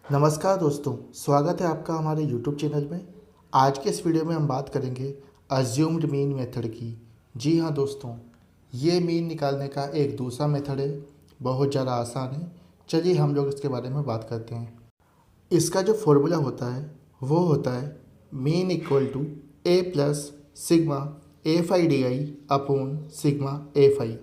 नमस्कार दोस्तों, स्वागत है आपका हमारे YouTube चैनल में। आज के इस वीडियो में हम बात करेंगे अज्यूम्ड मीन मेथड की। जी हाँ दोस्तों, ये मीन निकालने का एक दूसरा मेथड है, बहुत ज़्यादा आसान है। चलिए हम लोग इसके बारे में बात करते हैं। इसका जो फॉर्मूला होता है वो होता है mean equal to A plus sigma F I D I upon sigma F I.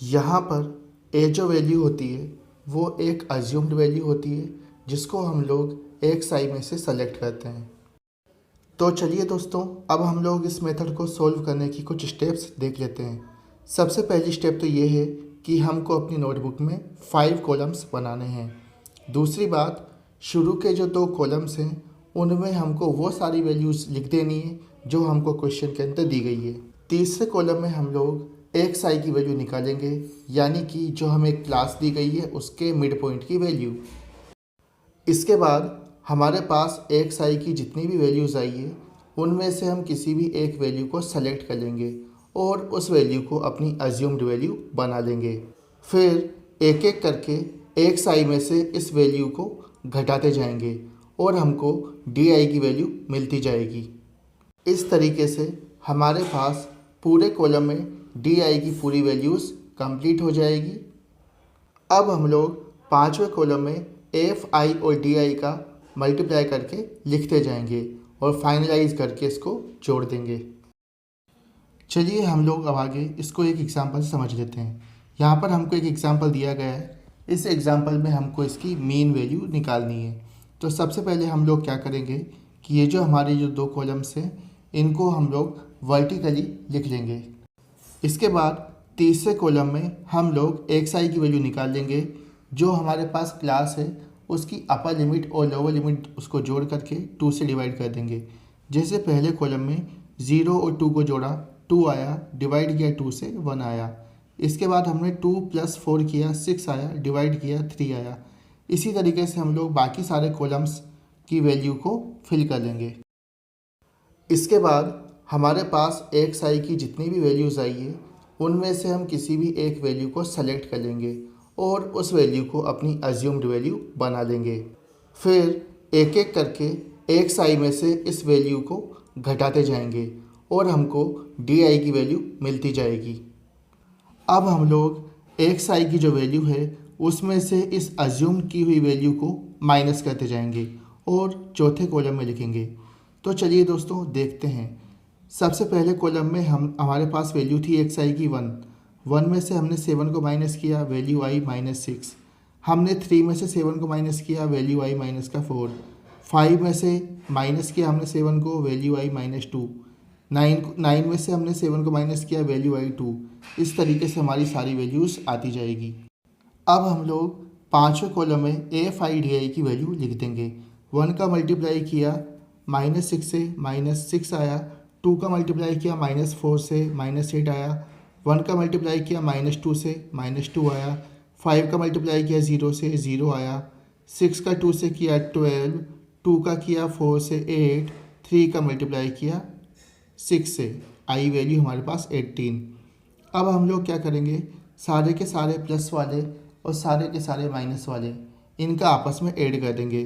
यहाँ पर ए जो वैल्यू होती है वो एक अज्यूम्ड वैल्यू होती है जिसको हम लोग एक साई में से सेलेक्ट करते हैं। तो चलिए दोस्तों, अब हम लोग इस मेथड को सॉल्व करने की कुछ स्टेप्स देख लेते हैं। सबसे पहली स्टेप तो ये है कि हमको अपनी नोटबुक में 5 कॉलम्स बनाने हैं। दूसरी बात, शुरू के जो 2 कॉलम्स हैं उनमें हमको वो सारी वैल्यूज़ लिख देनी है जो हमको क्वेश्चन के अंदर दी गई है। तीसरे कॉलम में हम लोग एक साई की वैल्यू निकालेंगे, यानी कि जो हमें क्लास दी गई है उसके मिड पॉइंट की वैल्यू। इसके बाद हमारे पास एक साई की जितनी भी वैल्यूज़ आई है उनमें से हम किसी भी एक वैल्यू को सेलेक्ट कर लेंगे और उस वैल्यू को अपनी अज्यूम्ड वैल्यू बना लेंगे। फिर एक एक करके एक साई में से इस वैल्यू को घटाते जाएंगे और हमको डी आई की वैल्यू मिलती जाएगी। इस तरीके से हमारे पास पूरे कॉलम में डी आई की पूरी वैल्यूज़ कंप्लीट हो जाएगी। अब हम लोग 5वें कॉलम में एफ आई और डी आई का मल्टीप्लाई करके लिखते जाएंगे और फाइनलाइज करके इसको जोड़ देंगे। चलिए हम लोग अब आगे इसको एक एग्जांपल से समझ लेते हैं। यहाँ पर हमको एक एग्जांपल दिया गया है। इस एग्जांपल में हमको इसकी मीन वैल्यू निकालनी है। तो सबसे पहले हम लोग क्या करेंगे कि ये जो हमारे जो 2 कॉलम्स हैं इनको हम लोग वर्टिकली लिख लेंगे। इसके बाद तीसरे कॉलम में हम लोग एक साई की वैल्यू निकाल लेंगे। जो हमारे पास क्लास है उसकी अपर लिमिट और लोअर लिमिट उसको जोड़ करके 2 से डिवाइड कर देंगे। जैसे पहले कॉलम में 0 और 2 को जोड़ा, 2 आया, डिवाइड किया 2 से 1 आया। इसके बाद हमने 2 + 4 किया, 6 आया, डिवाइड किया 3 आया। इसी तरीके से हम लोग बाकी सारे कॉलम्स की वैल्यू को फिल कर लेंगे। इसके बाद हमारे पास एक साई की जितनी भी वैल्यूज़ आई है उनमें से हम किसी भी एक वैल्यू को सेलेक्ट कर लेंगे और उस वैल्यू को अपनी अज्यूम्ड वैल्यू बना लेंगे। फिर एक एक करके एक साई में से इस वैल्यू को घटाते जाएंगे और हमको डी आई की वैल्यू मिलती जाएगी। अब हम लोग एक साई की जो वैल्यू है उसमें से इस अज्यूम की हुई वैल्यू को माइनस करते जाएंगे और चौथे कॉलम में लिखेंगे। तो चलिए दोस्तों देखते हैं। सबसे पहले कॉलम में हमारे पास वैल्यू थी एक साई की 1 में से हमने 7 को माइनस किया, वैल्यू आई -6। हमने 3 में से 7 को माइनस किया, वैल्यू आई -4। 5 में से माइनस किया हमने 7 को, वैल्यू आई -2। 9 में से हमने 7 को माइनस किया, वैल्यू आई 2। इस तरीके से हमारी सारी वैल्यूज़ आती जाएगी। अब हम लोग 5वें कॉलम में एफ आई डी आई की वैल्यू लिख देंगे। 1 का मल्टीप्लाई किया -6 से -6 आया, 2 का मल्टीप्लाई किया -4 से -8 आया, 1 का मल्टीप्लाई किया -2 से -2 आया, 5 का मल्टीप्लाई किया 0 से 0 आया, 6 का 2 से किया 12, 2 का किया 4 से 8, 3 का मल्टीप्लाई किया 6 से, आई वैल्यू हमारे पास 18। अब हम लोग क्या करेंगे, सारे के सारे प्लस वाले और सारे के सारे माइनस वाले इनका आपस में ऐड कर देंगे।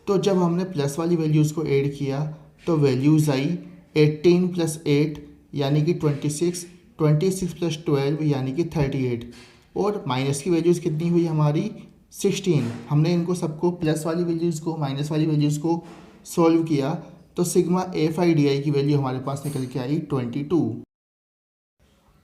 तो जब हमने प्लस वाली वैल्यूज़ को ऐड किया तो वैल्यूज़ आई 18 + 8 यानी कि 26, 26 + 12 यानी कि 38 और माइनस की वैल्यूज़ कितनी हुई हमारी 16। हमने इनको सबको प्लस वाली वैल्यूज़ को माइनस वाली वैल्यूज़ को सॉल्व किया तो सिग्मा एफ आई डी आई की वैल्यू हमारे पास निकल के आई 22।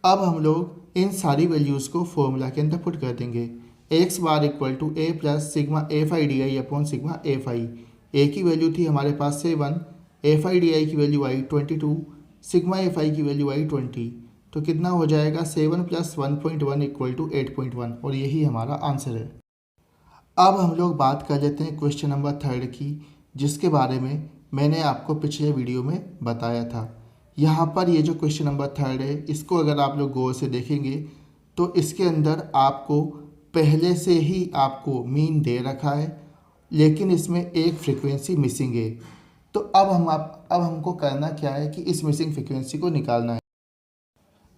अब हम लोग इन सारी वैल्यूज़ को फॉर्मूला के अंदर पुट कर देंगे। X bar equal to A plus sigma F I D I upon sigma F I. A की वैल्यू थी हमारे पास 7, एफ आई डी आई की वैल्यू आई 22, सिग्मा एफ आई की वैल्यू आई 20। तो कितना हो जाएगा 7 + 1.1 इक्वल टू 8.1 और यही हमारा आंसर है। अब हम लोग बात कर लेते हैं क्वेश्चन नंबर 3 की, जिसके बारे में मैंने आपको पिछले वीडियो में बताया था। यहाँ पर ये जो क्वेश्चन नंबर 3 है इसको अगर आप लोग गौर से देखेंगे तो इसके अंदर आपको पहले से ही आपको मीन दे रखा है, लेकिन इसमें एक फ्रीक्वेंसी मिसिंग है। तो अब हमको करना क्या है कि इस मिसिंग फ्रीक्वेंसी को निकालना है।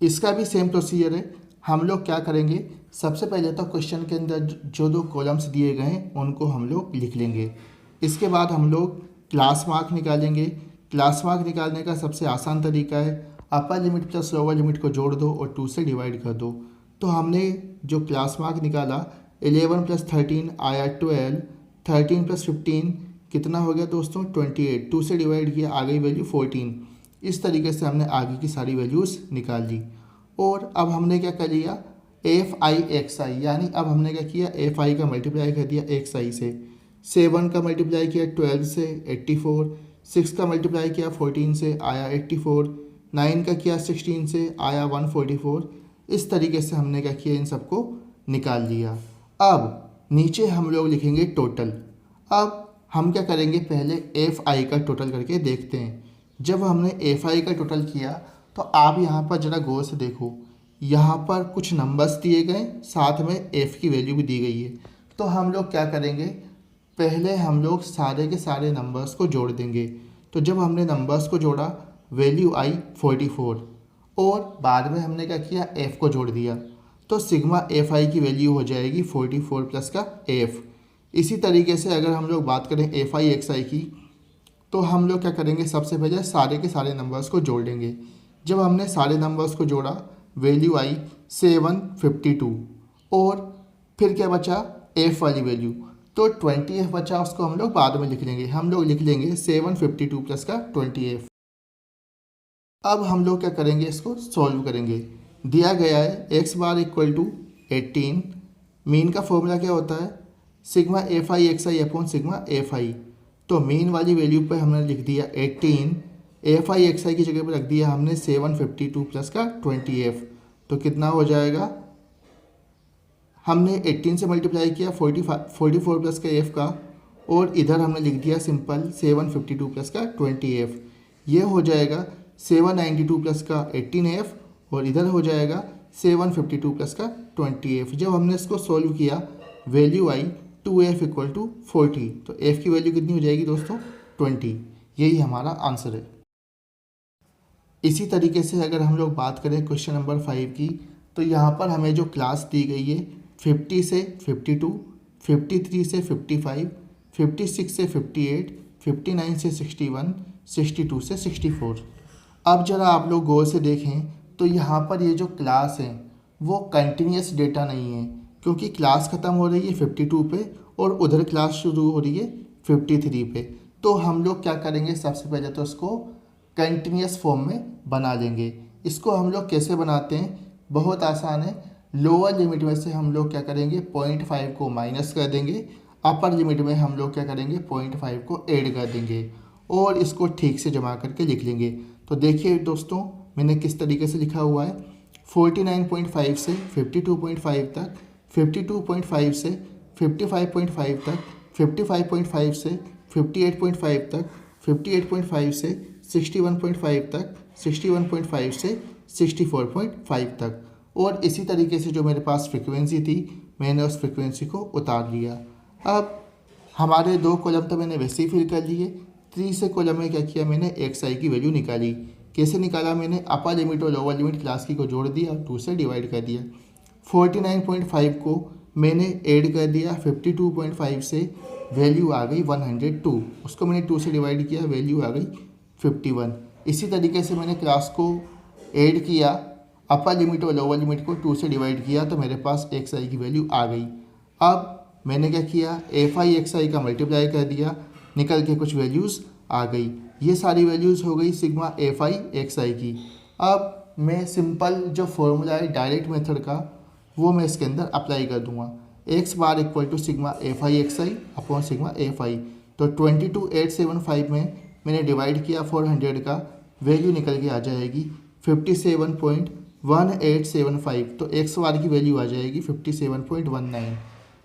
इसका भी सेम प्रोसीजर है। हम लोग क्या करेंगे, सबसे पहले तो क्वेश्चन के अंदर जो दो कॉलम्स दिए गए हैं उनको हम लोग लिख लेंगे। इसके बाद हम लोग क्लास मार्क निकालेंगे। क्लास मार्क निकालने का सबसे आसान तरीका है, upper limit plus lower limit को जोड़ दो और 2 से डिवाइड कर दो। तो हमने जो क्लास मार्क निकाला 11 + 13 आया 12, 13 + 15 कितना हो गया दोस्तों 28, 2 से डिवाइड किया आ गई वैल्यू 14। इस तरीके से हमने आगे की सारी वैल्यूज़ निकाल ली। और अब हमने क्या कर लिया, एफ आई एक्स आई, यानी अब हमने क्या किया, एफ आई का मल्टीप्लाई कर दिया एक्स आई से। 7 का मल्टीप्लाई किया 12 से 84, 6 का मल्टीप्लाई किया 14 से आया 84, 9 का किया 16 से आया 144। इस तरीके से हमने क्या किया, इन सबको निकाल लिया। अब नीचे हम लोग लिखेंगे टोटल। अब हम क्या करेंगे, पहले एफ आई का टोटल करके देखते हैं। जब हमने एफ आई का टोटल किया तो आप यहाँ पर ज़रा गौर से देखो, यहाँ पर कुछ नंबर्स दिए गए, साथ में एफ़ की वैल्यू भी दी गई है। तो हम लोग क्या करेंगे, पहले हम लोग सारे के सारे नंबर्स को जोड़ देंगे। तो जब हमने नंबर्स को जोड़ा वैल्यू आई 44 और बाद में हमने क्या किया, एफ़ को जोड़ दिया। तो सिग्मा एफ आई की वैल्यू हो जाएगी 44 प्लस का एफ़। इसी तरीके से अगर हम लोग बात करें एफ आई एक्स आई की, तो हम लोग क्या करेंगे, सबसे पहले सारे के सारे नंबर्स को जोड़ देंगे। जब हमने सारे नंबर्स को जोड़ा वैल्यू आई 752 और फिर क्या बचा, एफ वाली वैल्यू, तो 20 बचा, उसको हम लोग बाद में लिख लेंगे। हम लोग लिख लेंगे 752 प्लस का 20। अब हम लोग क्या करेंगे, इसको सॉल्व करेंगे। दिया गया है x bar equal to 18, mean का फॉर्मूला क्या होता है, sigma F I X I upon sigma F I. तो मीन वाली वैल्यू पे हमने लिख दिया 18, एफ आई एक्स आई की जगह पर रख दिया हमने 752 प्लस का 20f। तो कितना हो जाएगा, हमने 18 से मल्टीप्लाई किया 44 प्लस का एफ का, और इधर हमने लिख दिया सिंपल 752 प्लस का 20f। ये हो जाएगा 792 प्लस का 18f और इधर हो जाएगा 752 प्लस का 20f। जब हमने इसको सॉल्व किया value I 2f equal to 40। तो f की वैल्यू कितनी हो जाएगी दोस्तों 20। यही हमारा आंसर है। इसी तरीके से अगर हम लोग बात करें क्वेश्चन नंबर 5 की, तो यहाँ पर हमें जो क्लास दी गई है 50 से 52, 53 से 55, 56 से 58, 59 से 61, 62 से 64। अब ज़रा आप लोग गौर से देखें तो यहाँ पर ये जो क्लास है वो कंटिन्यूस डेटा नहीं है, क्योंकि क्लास ख़त्म हो रही है 52 पे और उधर क्लास शुरू हो रही है 53 पे। तो हम लोग क्या करेंगे, सबसे पहले तो इसको कंटिन्यूस फॉर्म में बना लेंगे। इसको हम लोग कैसे बनाते हैं, बहुत आसान है। लोअर लिमिट में से हम लोग क्या करेंगे 0.5 को माइनस कर देंगे, अपर लिमिट में हम लोग क्या करेंगे 0.5 को ऐड कर देंगे और इसको ठीक से जमा करके लिख लेंगे। तो देखिए दोस्तों मैंने किस तरीके से लिखा हुआ है, 49.5 से 52.5 तक, 52.5 से 55.5 तक, 55.5 से 58.5 तक, 58.5 से 61.5 तक, 61.5 से 64.5 तक। और इसी तरीके से जो मेरे पास फ्रिक्वेंसी थी मैंने उस फ्रिक्वेंसी को उतार लिया। अब हमारे दो कॉलम तो मैंने वैसे ही फिल कर लिए। तीसरे कॉलम में क्या किया, मैंने एक्स आई की वैल्यू निकाली। कैसे निकाला, मैंने अपर लिमिट और लोअर लिमिट क्लास की को जोड़ दिया और 2 से डिवाइड कर दिया। 49.5 को मैंने ऐड कर दिया 52.5 से, वैल्यू आ गई 102। उसको मैंने 2 से डिवाइड किया, वैल्यू आ गई 51। इसी तरीके से मैंने क्लास को ऐड किया, अपर लिमिट और लोअर लिमिट को 2 से डिवाइड किया, तो मेरे पास एक्स आई की वैल्यू आ गई। अब मैंने क्या किया, एफ आई एक्स आई का मल्टीप्लाई कर दिया, निकल के कुछ वैल्यूज़ आ गई। ये सारी वैल्यूज़ हो गई सिग्मा एफ आई एक्स आई की। अब मैं सिंपल जो फॉर्मूला है डायरेक्ट मेथड का वो मैं इसके अंदर अप्लाई कर दूंगा। X bar equal to sigma F I X I upon sigma F I. तो 22875 में मैंने डिवाइड किया 400 का, वैल्यू निकल के आ जाएगी 57.1875। तो एक्स बार की वैल्यू आ जाएगी 57.19।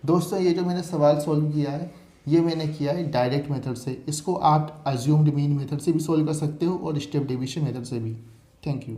दोस्तों ये जो मैंने सवाल सॉल्व किया है ये मैंने किया है डायरेक्ट मेथड से। इसको आप अज्यूम्ड मीन मेथड से भी सॉल्व कर सकते हो और स्टेप डिवीजन मेथड से भी। Thank you.